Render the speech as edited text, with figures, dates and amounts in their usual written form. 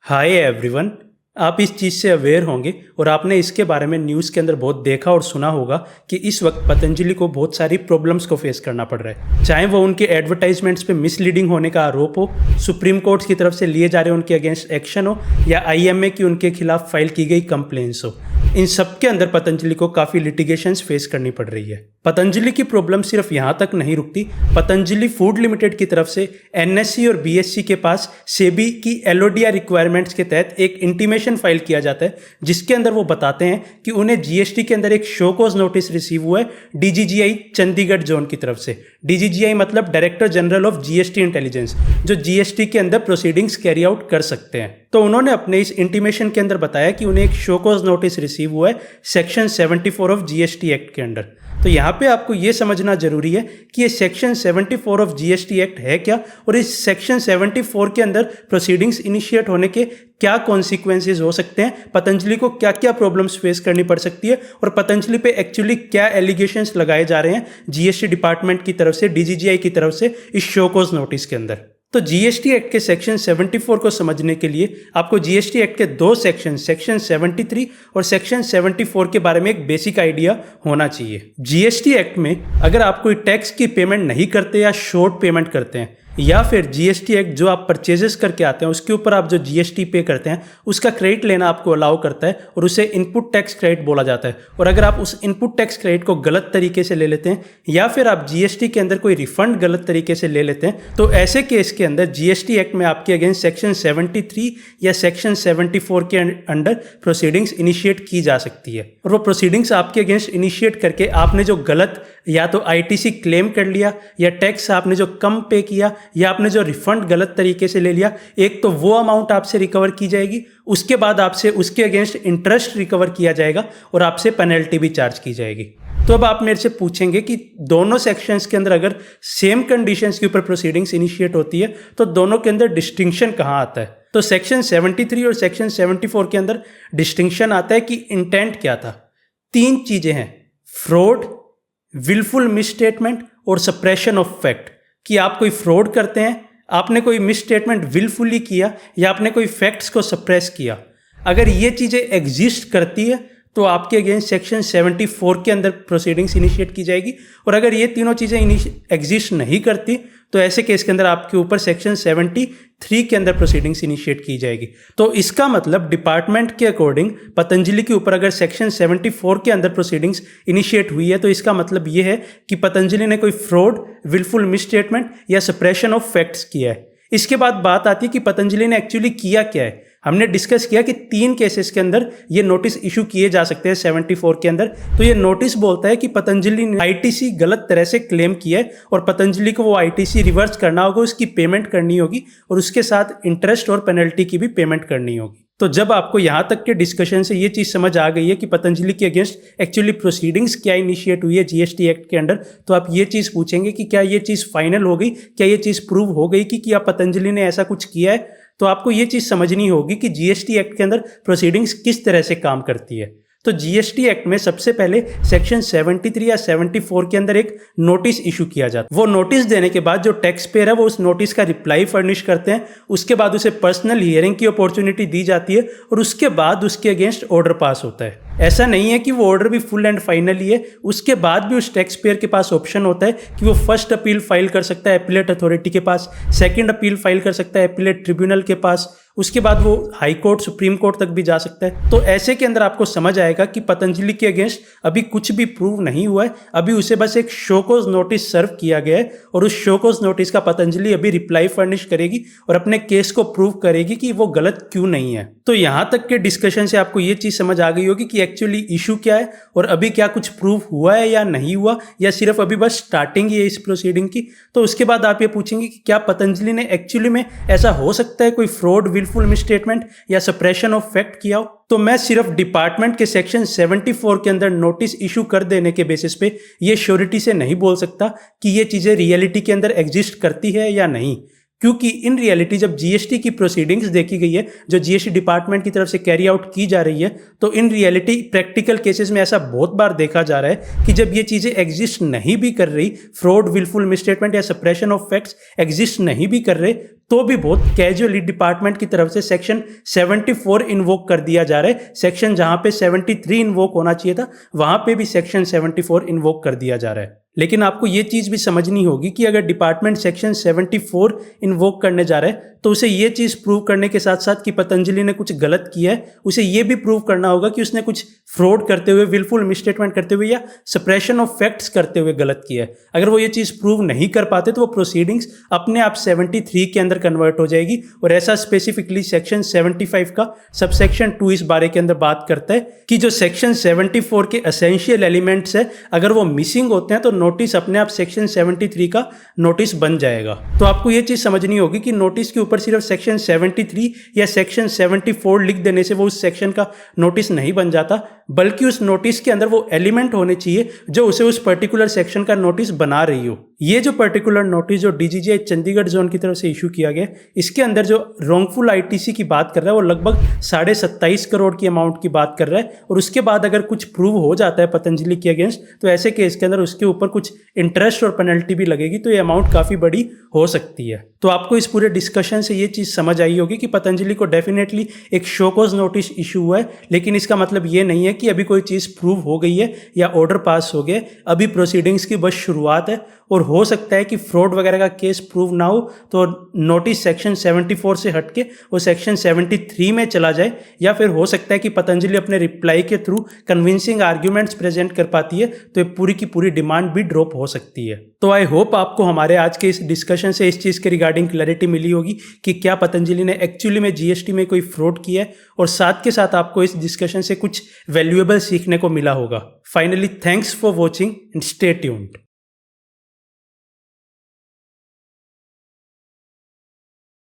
Hi everyone. आप इस चीज़ से अवेयर होंगे और आपने इसके बारे में न्यूज़ के अंदर बहुत देखा और सुना होगा कि इस वक्त पतंजलि को बहुत सारी प्रॉब्लम्स को फेस करना पड़ रहा है, चाहे वो उनके एडवर्टाइजमेंट्स पे मिसलीडिंग होने का आरोप हो, सुप्रीम कोर्ट की तरफ से लिए जा रहे उनके अगेंस्ट एक्शन हो, या आईएमए की उनके खिलाफ फाइल की गई कंप्लेंट्स हो। इन सब के अंदर पतंजलि को काफ़ी लिटिगेशंस फेस करनी पड़ रही है। पतंजलि की प्रॉब्लम सिर्फ यहाँ तक नहीं रुकती। पतंजलि फूड लिमिटेड की तरफ से एनएससी और बीएससी के पास सेबी की एलओडीआर रिक्वायरमेंट्स के तहत एक इंटीमेशन फाइल किया जाता है, जिसके अंदर वो बताते हैं कि उन्हें जीएसटी के अंदर एक शो कॉज नोटिस रिसीव हुआ है डीजीजीआई चंडीगढ़ जोन की तरफ से। डीजीजीआई मतलब director general of GST intelligence, जो जीएसटी के अंदर प्रोसीडिंग्स कैरी आउट कर सकते हैं। तो उन्होंने अपने इस इंटीमेशन के अंदर बताया कि उन्हें एक शो कॉज नोटिस रिसीव हुआ है सेक्शन 74 ऑफ जीएसटी एक्ट के अंडर। तो यहाँ पे आपको ये समझना जरूरी है कि ये सेक्शन 74 ऑफ जीएसटी एक्ट है क्या, और इस सेक्शन 74 के अंदर प्रोसीडिंग्स इनिशिएट होने के क्या कॉन्सिक्वेंसेज हो सकते हैं, पतंजलि को क्या क्या प्रॉब्लम्स फेस करनी पड़ सकती है, और पतंजलि पे एक्चुअली क्या एलिगेशंस लगाए जा रहे हैं जीएसटी डिपार्टमेंट की तरफ से, डीजीजीआई की तरफ से इस शो कॉज नोटिस के अंदर। तो जीएसटी एक्ट के सेक्शन 74 को समझने के लिए आपको जीएसटी एक्ट के दो सेक्शन 73 और सेक्शन 74 के बारे में एक बेसिक आइडिया होना चाहिए। जीएसटी एक्ट में अगर आप कोई टैक्स की पेमेंट नहीं करते या शॉर्ट पेमेंट करते हैं, या फिर जीएसटी एक्ट जो आप परचेजेस करके आते हैं उसके ऊपर आप जो जीएसटी पे करते हैं उसका क्रेडिट लेना आपको अलाउ करता है, और उसे इनपुट टैक्स क्रेडिट बोला जाता है। और अगर आप उस इनपुट टैक्स क्रेडिट को गलत तरीके से ले लेते हैं, या फिर आप जीएसटी के अंदर कोई रिफंड गलत तरीके से ले लेते हैं, तो ऐसे केस के अंदर जीएसटी एक्ट में आपके अगेंस्ट सेक्शन 73 या सेक्शन 74 के अंडर प्रोसीडिंग्स इनिशिएट की जा सकती है। और वो प्रोसीडिंग्स आपके अगेंस्ट इनिशिएट करके आपने जो गलत या तो आईटीसी क्लेम कर लिया, या टैक्स आपने जो कम पे किया, या आपने जो रिफंड गलत तरीके से ले लिया, एक तो वो अमाउंट आपसे रिकवर की जाएगी, उसके बाद आपसे उसके अगेंस्ट इंटरेस्ट रिकवर किया जाएगा, और आपसे पेनल्टी भी चार्ज की जाएगी। तो अब आप मेरे से पूछेंगे कि दोनों सेक्शंस के अंदर अगर सेम कंडीशंस के ऊपर प्रोसीडिंग्स इनिशिएट होती है तो दोनों के अंदर डिस्टिंक्शन कहाँ आता है? तो सेक्शन 73 और सेक्शन 74 के अंदर डिस्टिंक्शन आता है कि इंटेंट क्या था। तीन चीजें हैं: फ्रॉड, विलफुल मिसस्टेटमेंट और सप्रेशन ऑफ फैक्ट। कि आप कोई फ्रॉड करते हैं, आपने कोई मिसस्टेटमेंट विलफुली किया, या आपने कोई फैक्ट्स को सप्रेस किया। अगर ये चीज़ें एग्जिस्ट करती है तो आपके अगेंस्ट सेक्शन 74 के अंदर प्रोसीडिंग्स इनिशिएट की जाएगी, और अगर ये तीनों चीज़ें एग्जिस्ट नहीं करती तो ऐसे केस के अंदर आपके ऊपर सेक्शन 73 के अंदर प्रोसीडिंग्स इनिशिएट की जाएगी। तो इसका मतलब डिपार्टमेंट के अकॉर्डिंग पतंजलि के ऊपर अगर सेक्शन 74 के अंदर प्रोसीडिंग्स इनिशिएट हुई है तो इसका मतलब ये है कि पतंजलि ने कोई फ्रॉड, विलफुल मिसस्टेटमेंट या सप्रेशन ऑफ फैक्ट्स किया है। इसके बाद बात आती है कि पतंजलि ने एक्चुअली किया क्या है। हमने डिस्कस किया कि 3 केसेस के अंदर ये नोटिस इशू किए जा सकते हैं 74 के अंदर। तो ये नोटिस बोलता है कि पतंजलि ने आईटीसी गलत तरह से क्लेम किया है, और पतंजलि को वो आईटीसी रिवर्स करना होगा, उसकी पेमेंट करनी होगी, और उसके साथ इंटरेस्ट और पेनल्टी की भी पेमेंट करनी होगी। तो जब आपको यहाँ तक के डिस्कशन से ये चीज़ समझ आ गई है कि पतंजलि के अगेंस्ट एक्चुअली प्रोसीडिंग्स क्या इनिशिएट हुई है जीएसटी एक्ट के अंडर, तो आप ये चीज़ पूछेंगे कि क्या ये चीज़ फाइनल हो गई, क्या ये चीज़ प्रूव हो गई कि क्या पतंजलि ने ऐसा कुछ किया है? तो आपको ये चीज़ समझनी होगी कि जीएसटी एक्ट के अंदर प्रोसीडिंग्स किस तरह से काम करती है। तो जीएसटी एक्ट में सबसे पहले सेक्शन 73 या 74 के अंदर एक नोटिस इशू किया जाता है। वो नोटिस देने के बाद जो टैक्स पेयर है वो उस नोटिस का रिप्लाई फर्निश करते हैं, उसके बाद उसे पर्सनल हियरिंग की अपॉर्चुनिटी दी जाती है, और उसके बाद उसके अगेंस्ट ऑर्डर पास होता है। ऐसा नहीं है कि वो ऑर्डर भी फुल एंड फाइनल ही है, उसके बाद भी उस टैक्स पेयर के पास ऑप्शन होता है कि वो फर्स्ट अपील फाइल कर सकता है एपीलेट अथॉरिटी के पास, सेकंड अपील फाइल कर सकता है एपीलेट ट्रिब्यूनल के पास, उसके बाद वो हाई कोर्ट, सुप्रीम कोर्ट तक भी जा सकता है। तो ऐसे के अंदर आपको समझ आएगा कि पतंजलि के अगेंस्ट अभी कुछ भी प्रूव नहीं हुआ है, अभी उसे बस एक शोकॉज नोटिस सर्व किया गया है, और उस शोकॉज नोटिस का पतंजलि अभी रिप्लाई फर्निश करेगी और अपने केस को प्रूव करेगी कि वो गलत क्यों नहीं है। तो यहाँ तक के डिस्कशन से आपको ये चीज़ समझ आ गई होगी कि एक्चुअली इशू क्या है, और अभी क्या कुछ प्रूव हुआ है या नहीं हुआ, या सिर्फ अभी बस स्टार्टिंग ही है इस प्रोसीडिंग की। तो उसके बाद आप ये पूछेंगे कि क्या पतंजलि ने एक्चुअली में ऐसा हो सकता है कोई फ्रॉड, विलफुल मिसस्टेटमेंट या सप्रेशन ऑफ फैक्ट किया हो? तो मैं सिर्फ डिपार्टमेंट के सेक्शन 74 के अंदर नोटिस इशू कर देने के बेसिस पे ये श्योरिटी से नहीं बोल सकता कि ये चीज़ें रियलिटी के अंदर एग्जिस्ट करती है या नहीं, क्योंकि इन रियलिटी जब जीएसटी की प्रोसीडिंग्स देखी गई है, जो जीएसटी डिपार्टमेंट की तरफ से कैरी आउट की जा रही है, तो इन रियलिटी प्रैक्टिकल केसेस में ऐसा बहुत बार देखा जा रहा है कि जब ये चीज़ें एग्जिस्ट नहीं भी कर रही, फ्रॉड, विलफुल मिसस्टेटमेंट या सप्रेशन ऑफ फैक्ट्स एग्जिस्ट नहीं भी कर रहे, तो भी बहुत कैजुअली डिपार्टमेंट की तरफ से सेक्शन 74 इन्वोक कर दिया जा रहा है। सेक्शन जहां पे 73 इन्वोक होना चाहिए था, वहां पे भी सेक्शन 74 इन्वोक कर दिया जा रहा है। लेकिन आपको ये चीज़ भी समझनी होगी कि अगर डिपार्टमेंट सेक्शन 74 इन्वोक करने जा रहा है, तो उसे ये चीज़ प्रूव करने के साथ साथ कि पतंजलि ने कुछ गलत किया है, उसे ये भी प्रूव करना होगा कि उसने कुछ फ्रॉड करते हुए, विलफुल मिसस्टेटमेंट करते हुए या सप्रेशन ऑफ फैक्ट्स करते हुए गलत किया है। अगर वो ये चीज़ प्रूव नहीं कर पाते तो वो प्रोसीडिंग्स अपने आप 73 के अंदर कन्वर्ट हो जाएगी। और ऐसा स्पेसिफिकली सेक्शन 75 का सबसेक्शन 2 इस बारे के अंदर बात करता है कि जो सेक्शन 74 के एसेंशियल एलिमेंट्स है, अगर वो मिसिंग होते हैं तो नोटिस अपने आप सेक्शन 73 का नोटिस बन जाएगा। तो आपको ये चीज़ समझनी होगी कि नोटिस के ऊपर सिर्फ सेक्शन 73 या सेक्शन 74 लिख देने से वो उस सेक्शन का नोटिस नहीं बन जाता, बल्कि उस नोटिस के अंदर वो एलिमेंट होने चाहिए जो उसे उस पर्टिकुलर सेक्शन का नोटिस बना रही हो। ये जो पर्टिकुलर नोटिस जो डीजीजीआई चंडीगढ़ जोन की तरफ से इशू किया गया, इसके अंदर जो रॉन्गफुल आईटीसी की बात कर रहा है वो लगभग 27.5 करोड़ की अमाउंट की बात कर रहा है। और उसके बाद अगर कुछ प्रूव हो जाता है पतंजलि के अगेंस्ट, तो ऐसे केस के अंदर उसके ऊपर कुछ इंटरेस्ट और पेनल्टी भी लगेगी, तो ये अमाउंट काफ़ी बड़ी हो सकती है। तो आपको इस पूरे डिस्कशन से ये चीज़ समझ आई होगी कि पतंजलि को डेफिनेटली एक शोकॉज नोटिस इशू हुआ है, लेकिन इसका मतलब ये नहीं है कि अभी कोई चीज़ प्रूव हो गई है या ऑर्डर पास हो गया। अभी प्रोसीडिंग्स की बस शुरुआत है और हो सकता है कि फ्रॉड वगैरह का केस प्रूव ना हो तो नोटिस सेक्शन 74 से हटके वो सेक्शन 73 में चला जाए, या फिर हो सकता है कि पतंजलि अपने रिप्लाई के थ्रू कन्विंसिंग आर्ग्यूमेंट्स प्रेजेंट कर पाती है, तो ये पूरी की पूरी डिमांड भी ड्रॉप हो सकती है। तो आई होप आपको हमारे आज के इस डिस्कशन से इस चीज़ के रिगार्डिंग क्लैरिटी मिली होगी कि क्या पतंजलि ने एक्चुअली में जीएसटी में कोई फ्रॉड किया है, और साथ के साथ आपको इस डिस्कशन से कुछ वैल्यूएबल सीखने को मिला होगा। Finally thanks for watching and stay tuned.